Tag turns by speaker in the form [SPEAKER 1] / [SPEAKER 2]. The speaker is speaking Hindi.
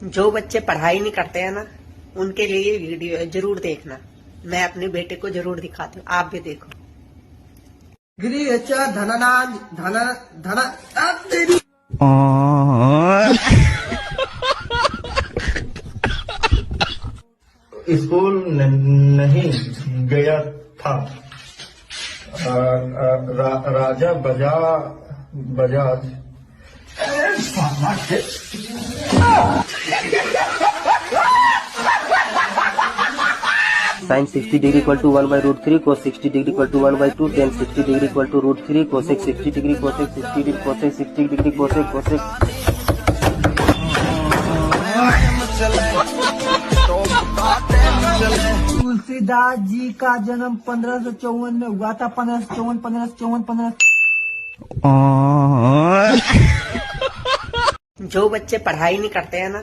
[SPEAKER 1] जो बच्चे पढ़ाई नहीं करते हैं ना, उनके लिए ये वीडियो है, जरूर देखना। मैं अपने बेटे को जरूर दिखाती हूँ, आप भी देखो।
[SPEAKER 2] स्कूल नहीं गया था। राजा Bajaj
[SPEAKER 3] sin 60 degree equal to 1 by root 3, cos 60 degree equal to 1 by 2, tan 60 degree equal to root 3, cosec 60 degree, cosec 60 degree, cosec 60 degree, cosec
[SPEAKER 4] Tulsidas ji का जन्म 1554 में हुआ था। 1554
[SPEAKER 1] जो बच्चे पढ़ाई नहीं करते हैं ना,